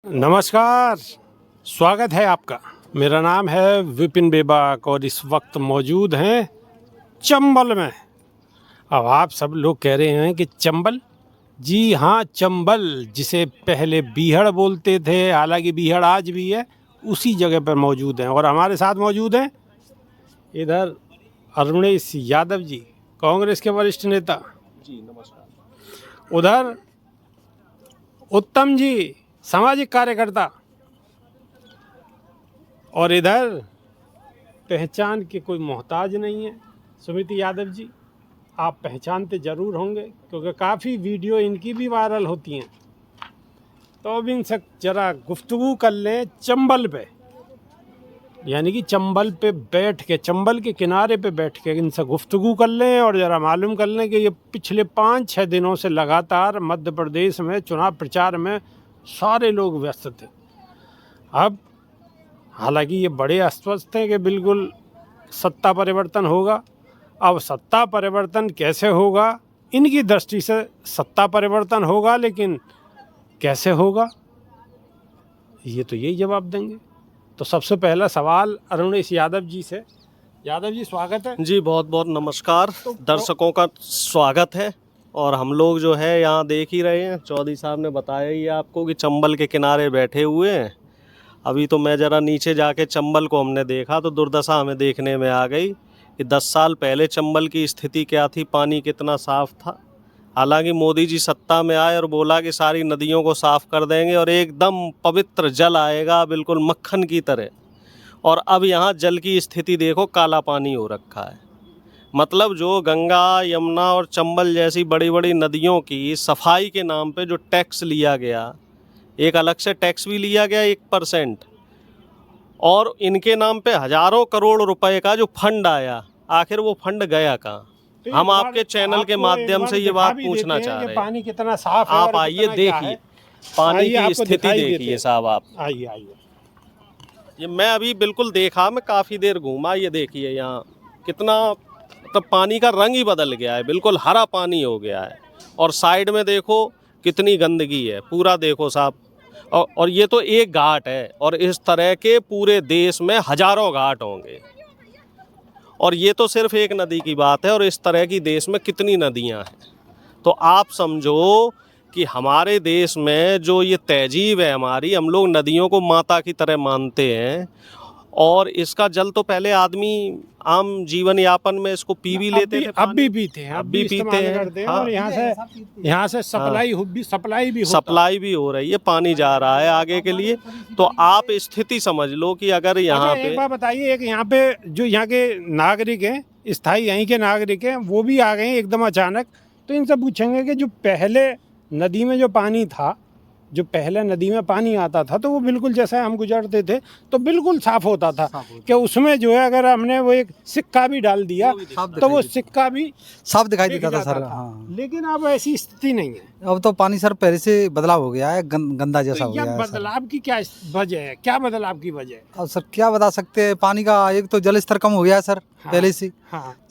नमस्कार, स्वागत है आपका। मेरा नाम है विपिन बेबाक और इस वक्त मौजूद हैं चंबल में। अब आप सब लोग कह रहे हैं कि चंबल, जी हाँ चंबल, जिसे पहले बीहड़ बोलते थे, हालांकि बीहड़ आज भी है, उसी जगह पर मौजूद हैं। और हमारे साथ मौजूद हैं इधर अरुणेश यादव जी, कांग्रेस के वरिष्ठ नेता जी नमस्कार। उधर उत्तम जी, सामाजिक कार्यकर्ता, और इधर पहचान के कोई मोहताज नहीं है, सुमिति यादव जी। आप पहचानते ज़रूर होंगे क्योंकि काफ़ी वीडियो इनकी भी वायरल होती हैं। तो अब इनसे ज़रा गुफ्तगू कर लें चंबल पे, यानी कि चंबल पे बैठ के, चंबल के किनारे पे बैठ के इनसे गुफ्तगू कर लें और ज़रा मालूम कर लें कि ये पिछले 5-6 दिनों से लगातार मध्य प्रदेश में चुनाव प्रचार में सारे लोग व्यस्त थे। अब हालांकि ये बड़े आश्वस्त हैं कि बिल्कुल सत्ता परिवर्तन होगा। अब सत्ता परिवर्तन कैसे होगा, इनकी दृष्टि से सत्ता परिवर्तन होगा, लेकिन कैसे होगा ये तो यही जवाब देंगे। तो सबसे पहला सवाल अरुणेश यादव जी से। यादव जी स्वागत है जी, बहुत बहुत नमस्कार। दर्शकों का स्वागत है। और हम लोग जो है यहाँ देख ही रहे हैं, चौधरी साहब ने बताया ही आपको कि चंबल के किनारे बैठे हुए हैं। अभी तो मैं ज़रा नीचे जाके चंबल को हमने देखा तो दुर्दशा हमें देखने में आ गई कि 10 साल पहले चंबल की स्थिति क्या थी, पानी कितना साफ़ था। हालांकि मोदी जी सत्ता में आए और बोला कि सारी नदियों को साफ़ कर देंगे और एकदम पवित्र जल आएगा, बिल्कुल मक्खन की तरह। और अब यहाँ जल की स्थिति देखो, काला पानी हो रखा है। मतलब जो गंगा, यमुना और चंबल जैसी बड़ी बड़ी नदियों की सफाई के नाम पे जो टैक्स लिया गया, एक अलग से टैक्स भी लिया गया 1%, और इनके नाम पे हजारों करोड़ रुपए का जो फंड आया, आखिर वो फंड गया कहाँ? हम आपके चैनल के माध्यम से ये बात पूछना चाह रहे हैं। पानी कितना साफ है। आप आइए, देखिए पानी की स्थिति देखिए साहब। आप आइए। ये मैं अभी बिल्कुल देखा, मैं काफ़ी देर घूमा। ये देखिए यहाँ कितना, मतलब पानी का रंग ही बदल गया है, बिल्कुल हरा पानी हो गया है। और साइड में देखो कितनी गंदगी है, पूरा देखो साहब। और ये तो एक घाट है, और इस तरह के पूरे देश में हजारों घाट होंगे। और ये तो सिर्फ एक नदी की बात है, और इस तरह की देश में कितनी नदियां हैं। तो आप समझो कि हमारे देश में जो ये तहजीब है हमारी, हम लोग नदियों को माता की तरह मानते हैं। और इसका जल तो पहले आदमी आम जीवन यापन में इसको पी भी लेते थे, अब भी पीते हैं, अब भी पीते हैं। हाँ। और यहाँ से सप्लाई भी हो रही है, पानी जा रहा है आगे के लिए। तो आप स्थिति समझ लो कि अगर यहाँ पे, एक बात बताइए, एक यहाँ पे जो यहाँ के नागरिक हैं, स्थायी यहीं के नागरिक हैं, वो भी आ गए एकदम अचानक। तो इनसे पूछेंगे कि जो पहले नदी में जो पानी था, जो पहले नदी में पानी आता था, तो वो बिल्कुल जैसे हम गुजरते थे तो बिल्कुल साफ होता था कि उसमें जो है अगर हमने वो एक सिक्का भी डाल दिया तो वो सिक्का भी साफ दिखाई देता था सर। हाँ। लेकिन अब ऐसी स्थिति नहीं है। अब तो पानी सर पहले से बदलाव हो गया है, गंदा जैसा तो हो गया है। बदलाव की क्या वजह है, क्या बदलाव की वजह है? अब सर क्या बता सकते हैं, पानी का एक तो जल स्तर कम हो गया है सर। पहले से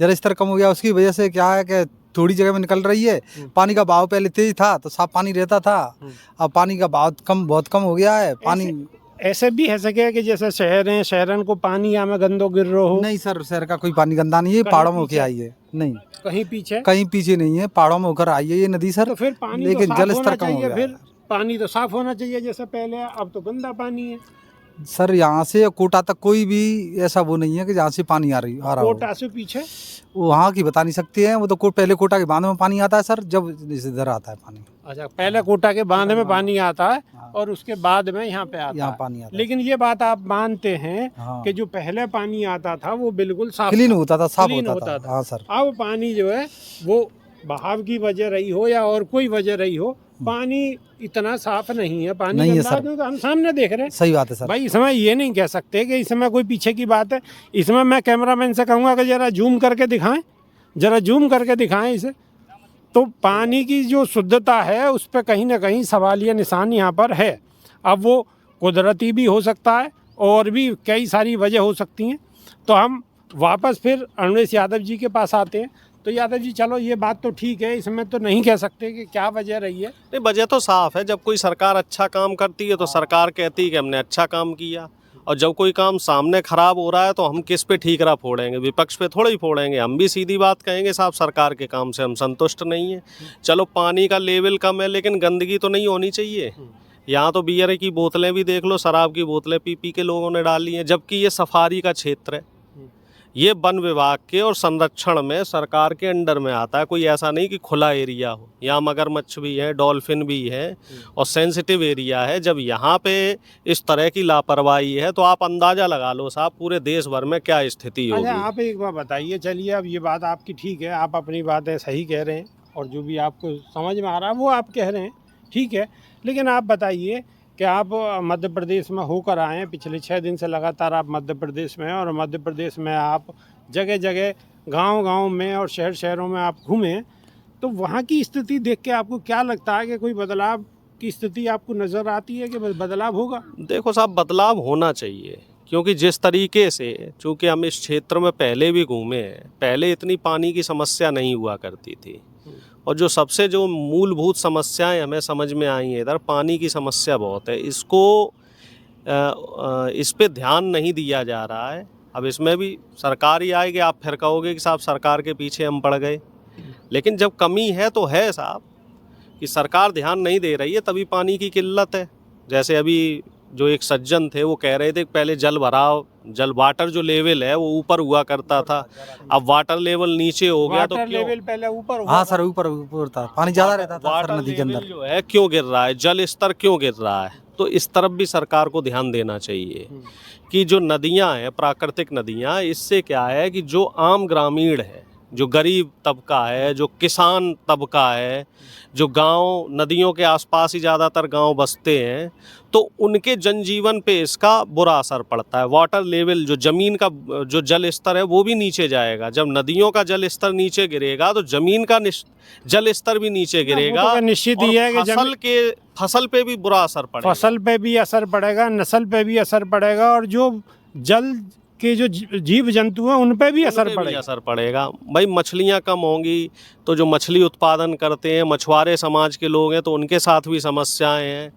जल स्तर कम हो गया, उसकी वजह से क्या है कि थोड़ी जगह में निकल रही है। पानी का बहाव पहले तेज था तो साफ पानी रहता था, अब पानी का बहाव बहुत कम हो गया है। पानी ऐसे भी है सके कि जैसे शहर हैं, शहरन को पानी यहाँ में गंदो गिर रहा हो? नहीं सर, शहर का कोई पानी गंदा नहीं है, पहाड़ों में होकर आई है। नहीं, कहीं पीछे नहीं है, पहाड़ों में होकर आई है ये नदी सर। तो फिर पानी लेकिन जल स्तर कम हो गया। फिर पानी तो साफ होना चाहिए जैसे पहले, अब तो गंदा पानी है सर। यहाँ से कोटा तक कोई भी ऐसा वो नहीं है कि जहाँ से पानी आ रहा हो। कोटा से पीछे वहाँ की बता नहीं सकते हैं, वो तो पहले कोटा के बांध में पानी आता है सर, जब इधर आता है पानी। अच्छा, पहले कोटा के बांध में पानी आता है और उसके बाद में यहाँ पे आता है। पानी आता है। लेकिन ये बात आप मानते हैं कि जो पहले पानी आता था वो बिल्कुल साफ, क्लीन होता था, साफ होता था। हाँ सर। अब पानी जो है वो बहाव की वजह रही हो या और कोई वजह रही हो, पानी इतना साफ नहीं है। पानी नहीं है सर, तो हम सामने देख रहे हैं। सही बात है सर। भाई इसमें ये नहीं कह सकते कि इसमें कोई पीछे की बात है। इसमें मैं कैमरामैन से कहूँगा कि जरा जूम करके दिखाएं, इसे। तो पानी की जो शुद्धता है उस पर कहीं ना कहीं सवालिया निशान यहाँ पर है। अब वो कुदरती भी हो सकता है और भी कई सारी वजह हो सकती हैं। तो हम वापस फिर अरुणेश यादव जी के पास आते हैं। तो यादव जी चलो ये बात तो ठीक है, इसमें तो नहीं कह सकते कि क्या वजह रही है। नहीं, वजह तो साफ है। जब कोई सरकार अच्छा काम करती है तो सरकार कहती है कि हमने अच्छा काम किया, और जब कोई काम सामने खराब हो रहा है तो हम किस पे ठीकरा फोड़ेंगे? विपक्ष पे थोड़ा ही फोड़ेंगे। हम भी सीधी बात कहेंगे साहब सरकार के काम से हम संतुष्ट नहीं है। चलो पानी का लेवल कम है लेकिन गंदगी तो नहीं होनी चाहिए। यहाँ तो बियर की बोतलें भी देख लो, शराब की बोतलें पी पी के लोगों ने डाली हैं, जबकि ये सफारी का क्षेत्र है। ये वन विभाग के और संरक्षण में सरकार के अंडर में आता है। कोई ऐसा नहीं कि खुला एरिया हो। यहाँ मगरमच्छ भी है, डॉल्फिन भी है और सेंसिटिव एरिया है। जब यहाँ पे इस तरह की लापरवाही है तो आप अंदाज़ा लगा लो साहब पूरे देश भर में क्या स्थिति होगी। अच्छा आप एक बार बताइए, चलिए अब ये बात आपकी ठीक है, आप अपनी बातें सही कह रहे हैं और जो भी आपको समझ में आ रहा है वो आप कह रहे हैं, ठीक है। लेकिन आप बताइए कि आप मध्य प्रदेश में होकर आए हैं, पिछले 6 दिन से लगातार आप मध्य प्रदेश में हैं, और मध्य प्रदेश में आप जगह जगह गांव-गांव में और शहरों में आप घूमें, तो वहाँ की स्थिति देख के आपको क्या लगता है कि कोई बदलाव की स्थिति आपको नज़र आती है कि बदलाव होगा? देखो साहब बदलाव होना चाहिए, क्योंकि जिस तरीके से, चूँकि हम इस क्षेत्र में पहले भी घूमे हैं, पहले इतनी पानी की समस्या नहीं हुआ करती थी। और जो सबसे जो मूलभूत समस्याएं हमें समझ में आई हैं इधर, पानी की समस्या बहुत है। इसको इस पे ध्यान नहीं दिया जा रहा है। अब इसमें भी सरकार ही आएगी, आप फिर कहोगे कि साहब सरकार के पीछे हम पड़ गए, लेकिन जब कमी है तो है साहब, कि सरकार ध्यान नहीं दे रही है तभी पानी की किल्लत है। जैसे अभी जो एक सज्जन थे वो कह रहे थे कि पहले जल वाटर जो लेवल है वो ऊपर हुआ करता था, अब वाटर लेवल नीचे हो गया। तो वाटर लेवल पहले ऊपर हुआ हाँ सर, ऊपर था, पानी ज़्यादा रहता था सर वाटर नदी के लेवल अंदर। जो है क्यों गिर रहा है, जल स्तर क्यों गिर रहा है? तो इस तरफ भी सरकार को ध्यान देना चाहिए कि जो नदियां हैं, प्राकृतिक नदियां, इससे क्या है कि जो आम ग्रामीण है, जो गरीब तबका है, जो किसान तबका है, जो गांव नदियों के आसपास ही ज़्यादातर गांव बसते हैं, तो उनके जनजीवन पे इसका बुरा असर पड़ता है। वाटर लेवल जो ज़मीन का जो जल स्तर है वो भी नीचे जाएगा। जब नदियों का जल स्तर नीचे गिरेगा तो ज़मीन का जल स्तर भी नीचे गिरेगा। तो निश्चित ही है कि फसल पे भी बुरा असर पड़ेगा। फसल पे भी असर पड़ेगा, नस्ल पे भी असर पड़ेगा, और जो जल के जो जीव जंतु हैं उन पे भी असर पड़ेगा। भाई मछलियाँ कम होंगी तो जो मछली उत्पादन करते हैं मछुआरे समाज के लोग हैं तो उनके साथ भी समस्याएं हैं।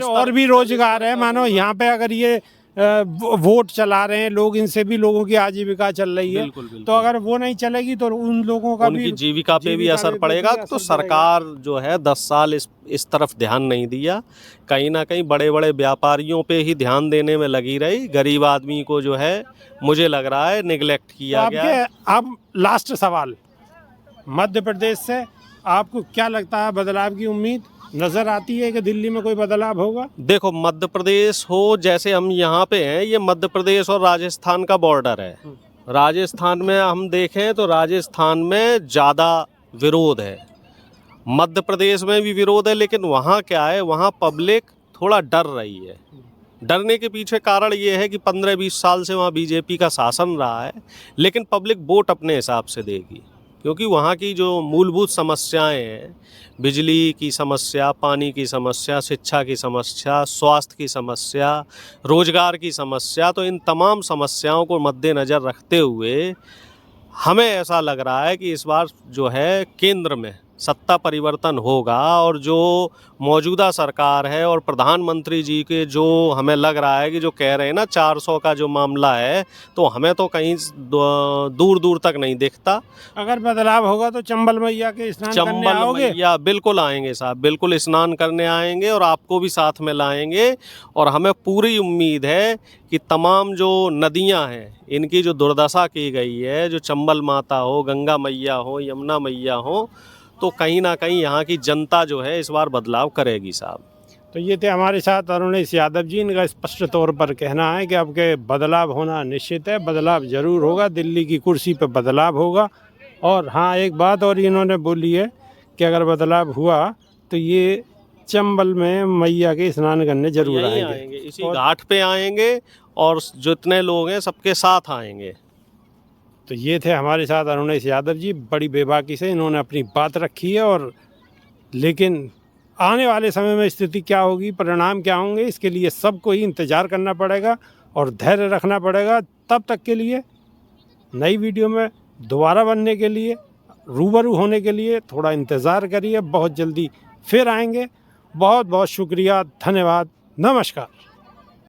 और भी रोजगार है। मानो यहाँ पे अगर ये वोट चला रहे हैं लोग, इनसे भी लोगों की आजीविका चल रही है। बिल्कुल। तो अगर वो नहीं चलेगी तो उन लोगों का उनकी जीविका पे भी असर पड़ेगा। तो सरकार जो है 10 साल इस तरफ ध्यान नहीं दिया, कहीं ना कहीं बड़े बड़े व्यापारियों पे ही ध्यान देने में लगी रही। गरीब आदमी को जो है मुझे लग रहा है निगलेक्ट किया गया। अब लास्ट सवाल, मध्य प्रदेश से आपको क्या लगता है, बदलाव की उम्मीद नजर आती है कि दिल्ली में कोई बदलाव होगा? देखो मध्य प्रदेश हो, जैसे हम यहाँ पे हैं, ये मध्य प्रदेश और राजस्थान का बॉर्डर है। राजस्थान में हम देखें तो राजस्थान में ज़्यादा विरोध है, मध्य प्रदेश में भी विरोध है, लेकिन वहाँ क्या है, वहाँ पब्लिक थोड़ा डर रही है। डरने के पीछे कारण ये है कि 15-20 साल से वहाँ बीजेपी का शासन रहा है, लेकिन पब्लिक वोट अपने हिसाब से देगी, क्योंकि वहाँ की जो मूलभूत समस्याएं हैं, बिजली की समस्या, पानी की समस्या, शिक्षा की समस्या, स्वास्थ्य की समस्या, रोजगार की समस्या, तो इन तमाम समस्याओं को मद्देनज़र रखते हुए हमें ऐसा लग रहा है कि इस बार जो है केंद्र में सत्ता परिवर्तन होगा, और जो मौजूदा सरकार है और प्रधानमंत्री जी के जो हमें लग रहा है कि जो कह रहे हैं ना 400 का जो मामला है, तो हमें तो कहीं दूर दूर तक नहीं दिखता। अगर बदलाव होगा तो चंबल मैया के स्नान करने आओगे? मैया बिल्कुल आएंगे साहब, बिल्कुल स्नान करने आएंगे और आपको भी साथ में लाएंगे। और हमें पूरी उम्मीद है कि तमाम जो नदियां हैं इनकी जो दुर्दशा की गई है, जो चंबल माता हो, गंगा मैया हो, यमुना मैया हो, तो कहीं ना कहीं यहाँ की जनता जो है इस बार बदलाव करेगी साहब। तो ये थे हमारे साथ अरुणेश यादव जी। इनका स्पष्ट तौर पर कहना है कि अब के बदलाव होना निश्चित है, बदलाव जरूर होगा, दिल्ली की कुर्सी पर बदलाव होगा। और हाँ, एक बात और इन्होंने बोली है कि अगर बदलाव हुआ तो ये चंबल में मैया के स्नान करने जरूर आएंगे, इसी घाट पे आएंगे और जितने लोग हैं सबके साथ आएंगे। तो ये थे हमारे साथ अरुणेश यादव जी। बड़ी बेबाकी से इन्होंने अपनी बात रखी है, और लेकिन आने वाले समय में स्थिति क्या होगी, परिणाम क्या होंगे, इसके लिए सबको ही इंतज़ार करना पड़ेगा और धैर्य रखना पड़ेगा। तब तक के लिए नई वीडियो में दोबारा बनने के लिए रूबरू होने के लिए थोड़ा इंतज़ार करिए, बहुत जल्दी फिर आएंगे। बहुत बहुत शुक्रिया, धन्यवाद, नमस्कार।